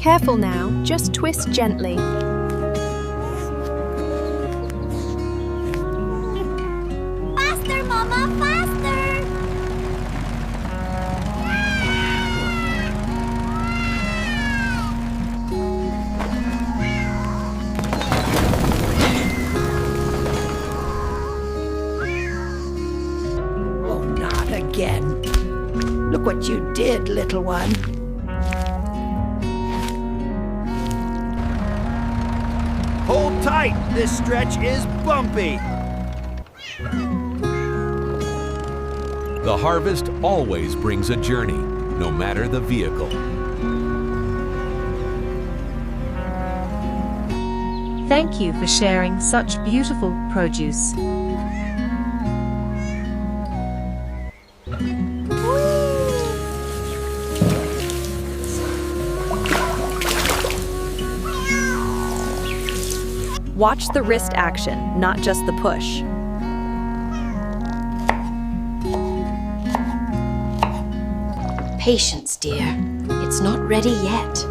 Careful now, just twist gently. Faster, Mama, faster! Oh, not again. Look what you did, little one. Hold tight, this stretch is bumpy. The harvest always brings a journey, no matter the vehicle. Thank you for sharing such beautiful produce. Watch the wrist action, not just the push. Patience, dear. It's not ready yet.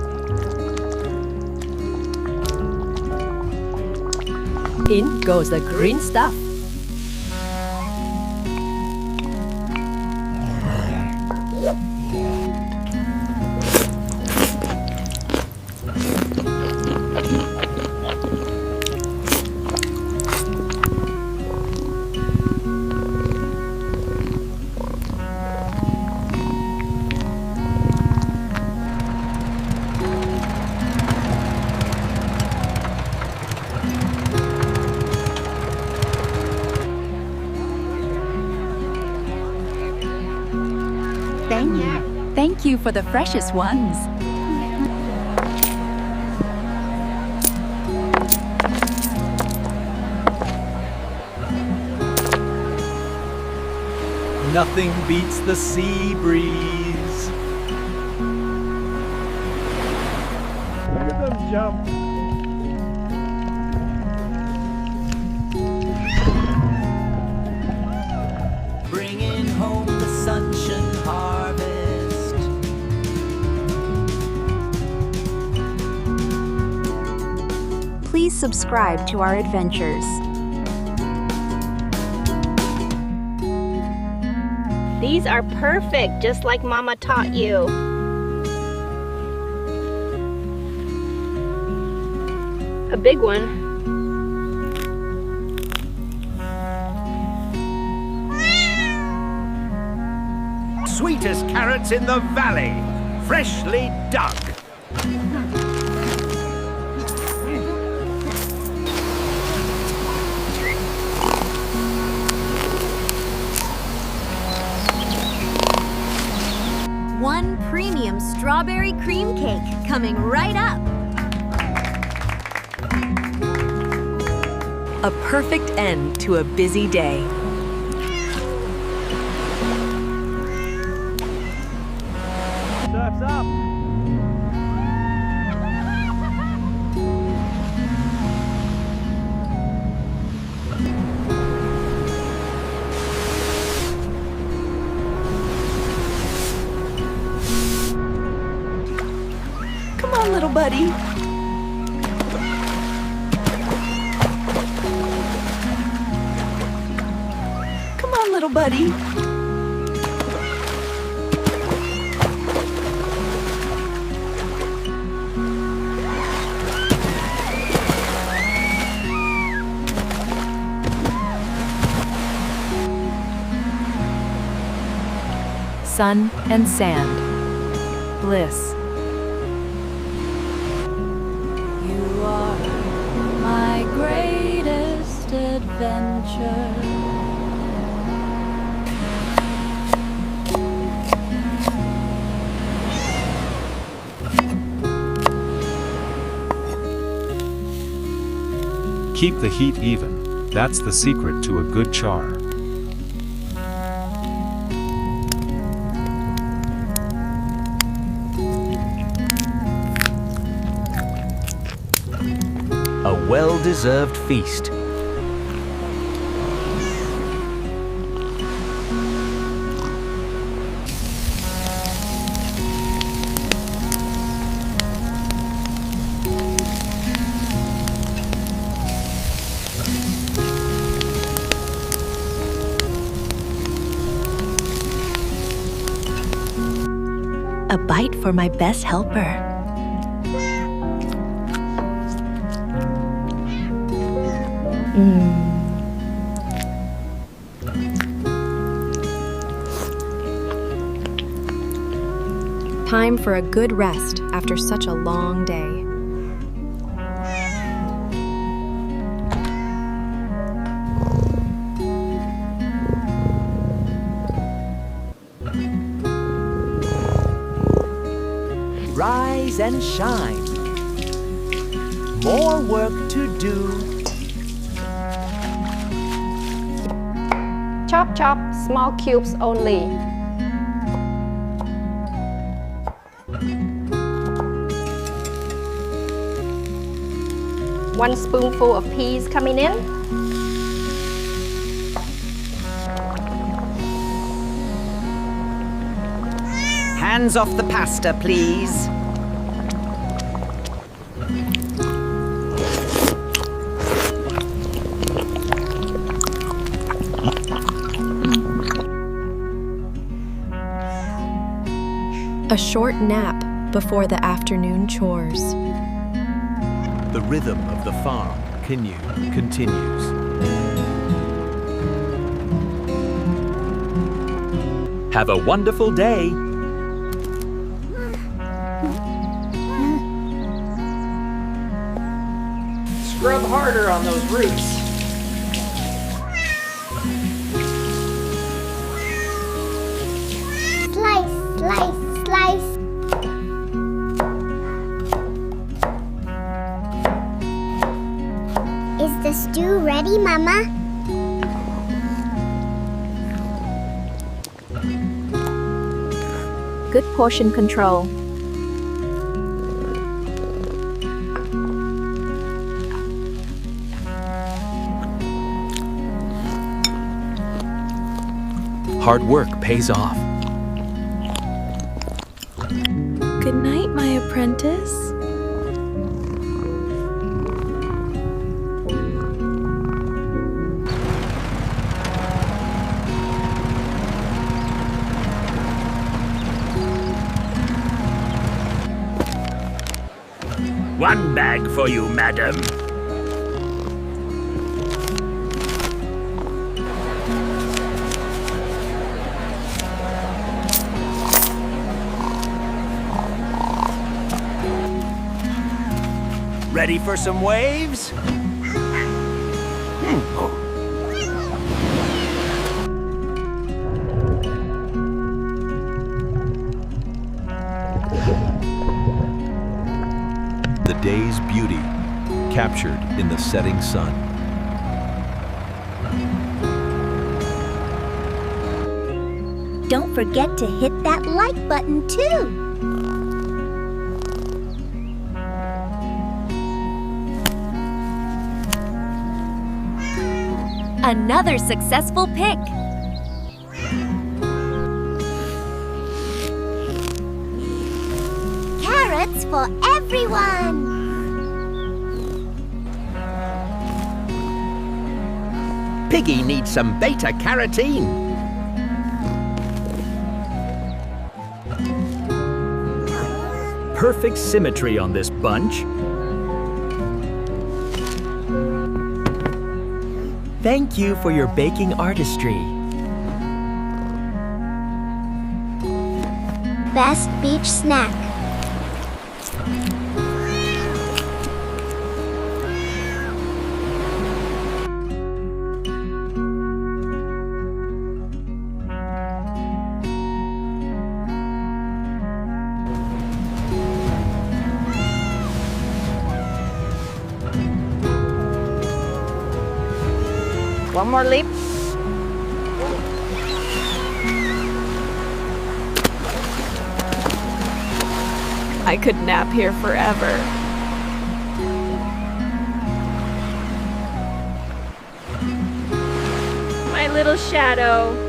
In goes the green stuff. Thank you for the freshest ones. Nothing beats the sea breeze. Look at them jump. Bringing home the sunshine harvest. Please subscribe to our adventures. These are perfect, just like Mama taught you. A big one. Sweetest carrots in the valley, freshly dug. One premium strawberry cream cake coming right up. A perfect end to a busy day. Surf's up. Come on, little buddy. Come on, little buddy. Sun and sand. Bliss. You are my greatest adventure. Keep the heat even. That's the secret to a good char. A well-deserved feast. A bite for my best helper. Time for a good rest after such a long day. Rise and shine. More work to do. Chop, chop, small cubes only. One spoonful of peas coming in. Hands off the pasta, please. A short nap before the afternoon chores. The rhythm of the farm continues. Have a wonderful day. Scrub harder on those roots. Slice, slice, slice. Is the stew ready, Mama? Good portion control. Hard work pays off. Good night, my apprentice. One bag for you, madam. Ready for some waves? The day's beauty captured in the setting sun. Don't forget to hit that like button too. Another successful pick. Carrots for everyone. Piggy needs some beta carotene. Perfect symmetry on this bunch. Thank you for your baking artistry. Best beach snack. One more leap. I could nap here forever. My little shadow.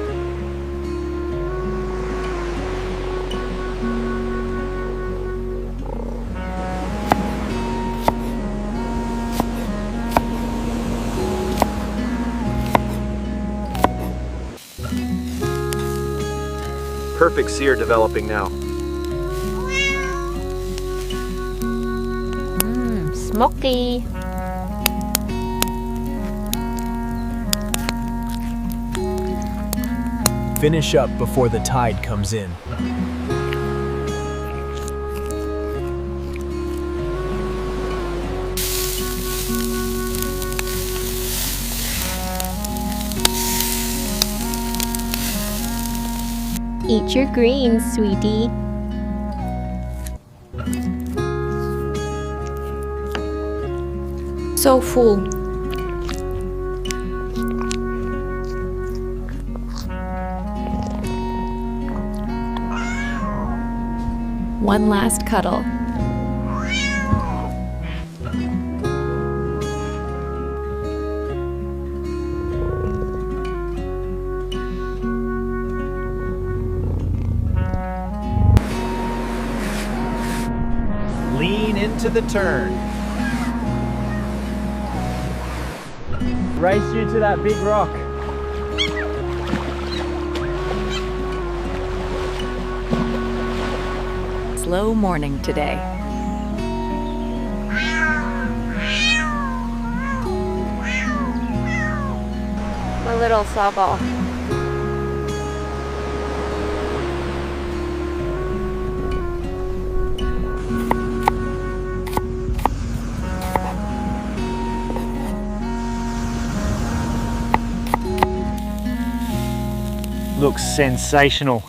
Perfect sear developing now. Smoky. Finish up before the tide comes in. Eat your greens, sweetie. So full. One last cuddle. Lean into the turn. Race you to that big rock. Slow morning today. My little sawball. Looks sensational.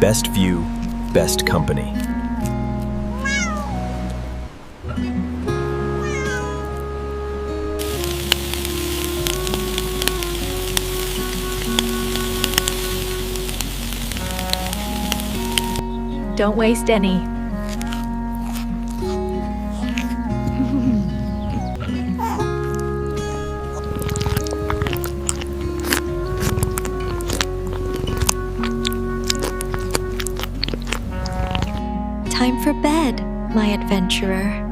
Best view, best company. Don't waste any. Time for bed, my adventurer.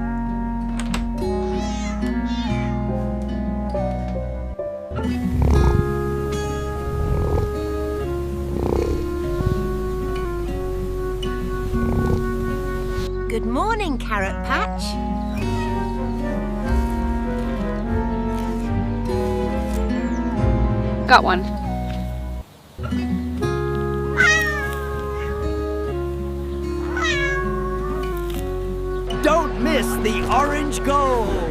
Good morning, Carrot Patch. Got one. Don't miss the orange gold.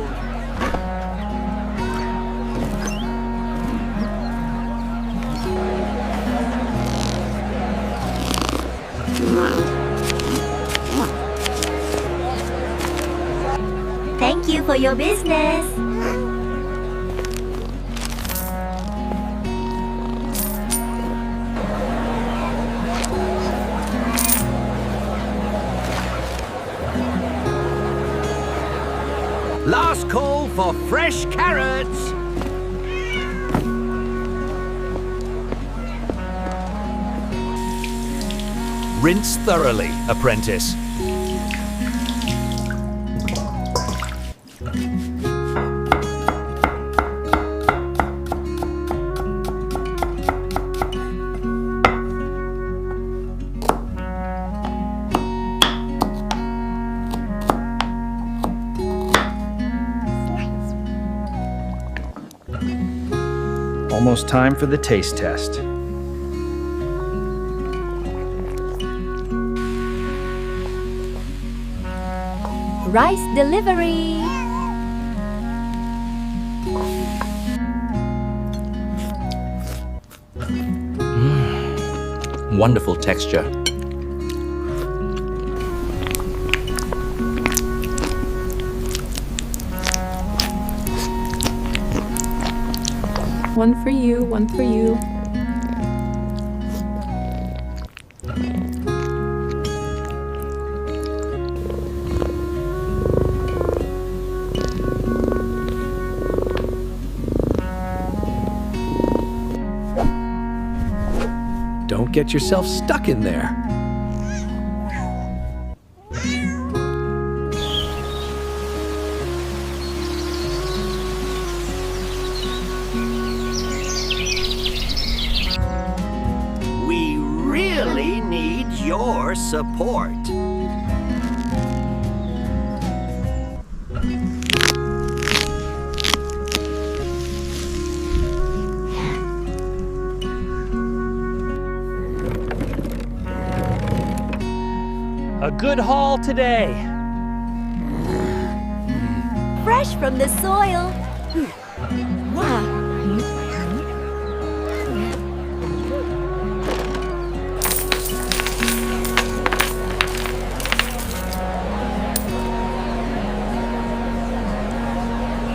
Thank you for your business. Last call for fresh carrots. Rinse thoroughly, apprentice. Almost time for the taste test. Rice delivery. Wonderful texture. One for you, one for you. Don't get yourself stuck in there. support. A good haul today. Fresh from the soil.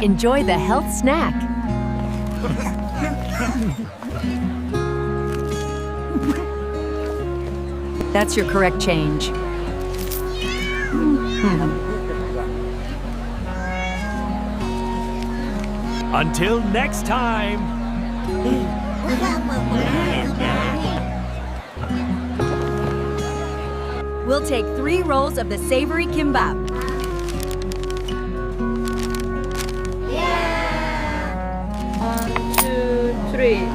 Enjoy the health snack. That's your correct change. Until next time. We'll take 3 rolls of the savory kimbap. 1, 2, 3.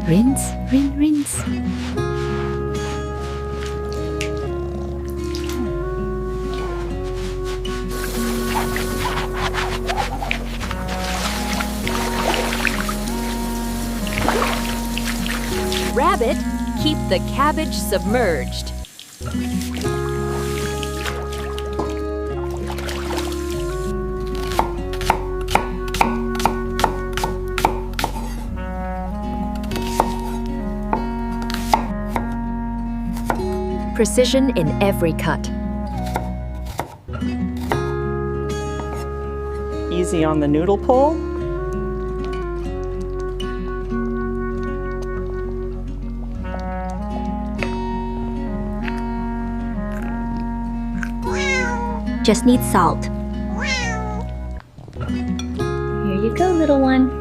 Rinse, rinse. Rabbit, keep the cabbage submerged. Precision in every cut. Easy on the noodle pull. Just need salt. Here you go, little one.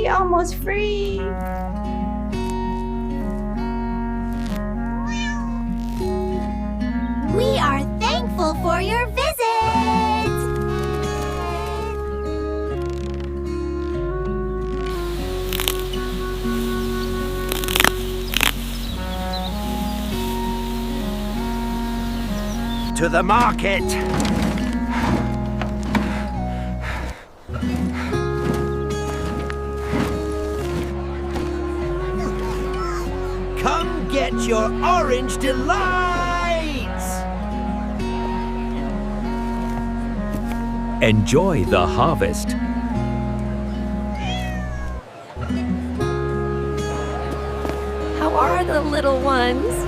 Almost free. We are thankful for your visit. To the market. Come get your orange delights! Enjoy the harvest. How are the little ones?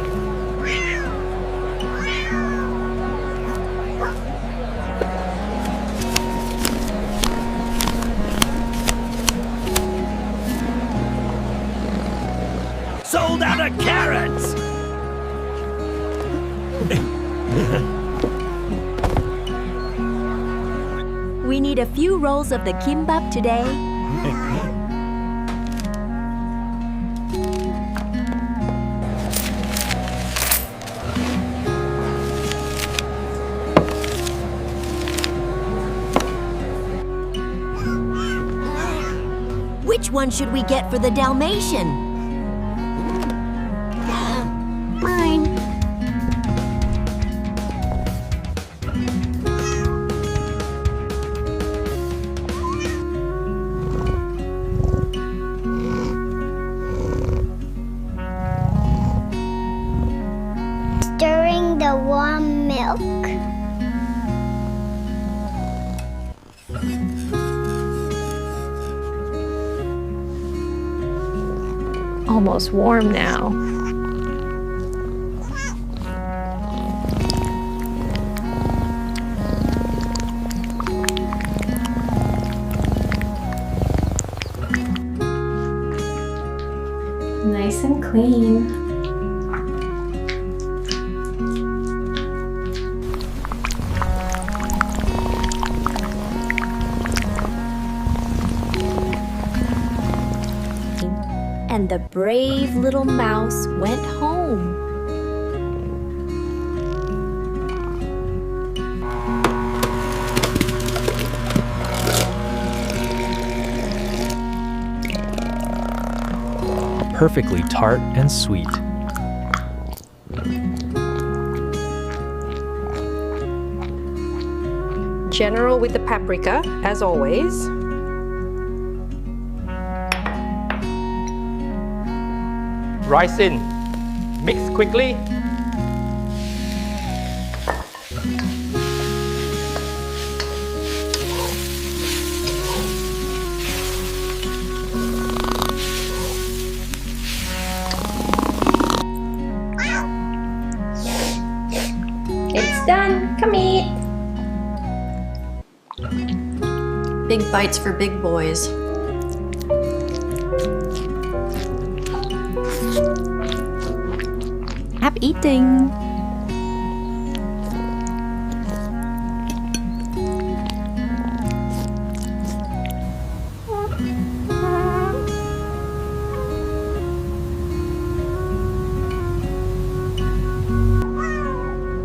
Sold out of carrots! We need a few rolls of the kimbap today. Which one should we get for the Dalmatian? Mine. Stirring the warm milk. Almost warm now. Nice and clean. And the brave little mouse went home. Perfectly tart and sweet. General with the paprika, as always. Rice in. Mix quickly. It's done. Come eat. Big bites for big boys. Happy eating!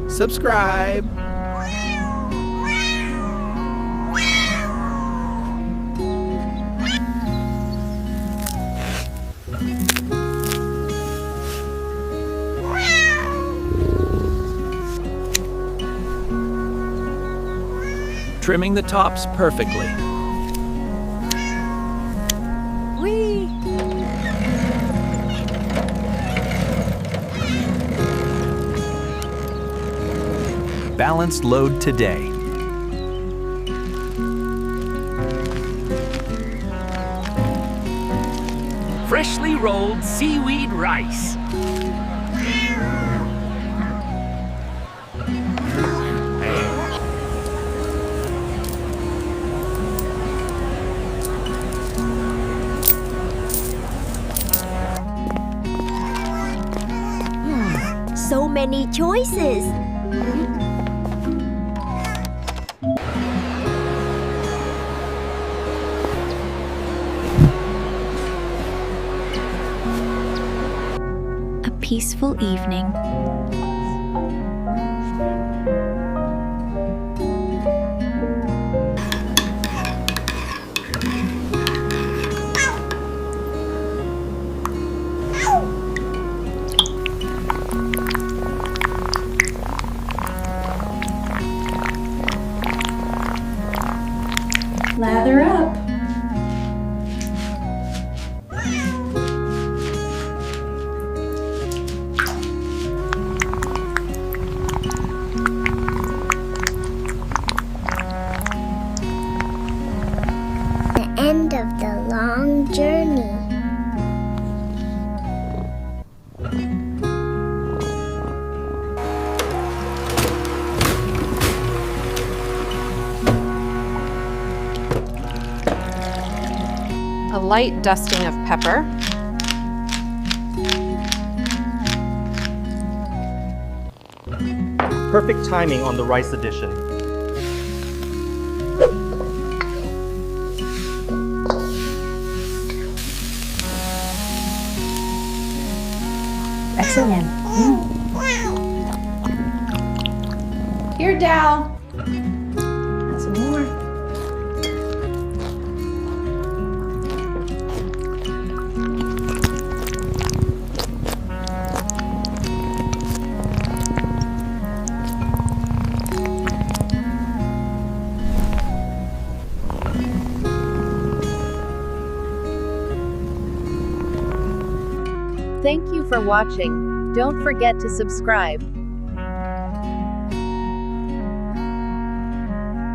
Subscribe. Trimming the tops perfectly. Whee! Balanced load today. Freshly rolled seaweed rice. So many choices. A peaceful evening. Lather up. The end of the long journey. A light dusting of pepper. Perfect timing on the rice addition. Excellent. Here, Dal. Some more. Thank you for watching. Don't forget to subscribe.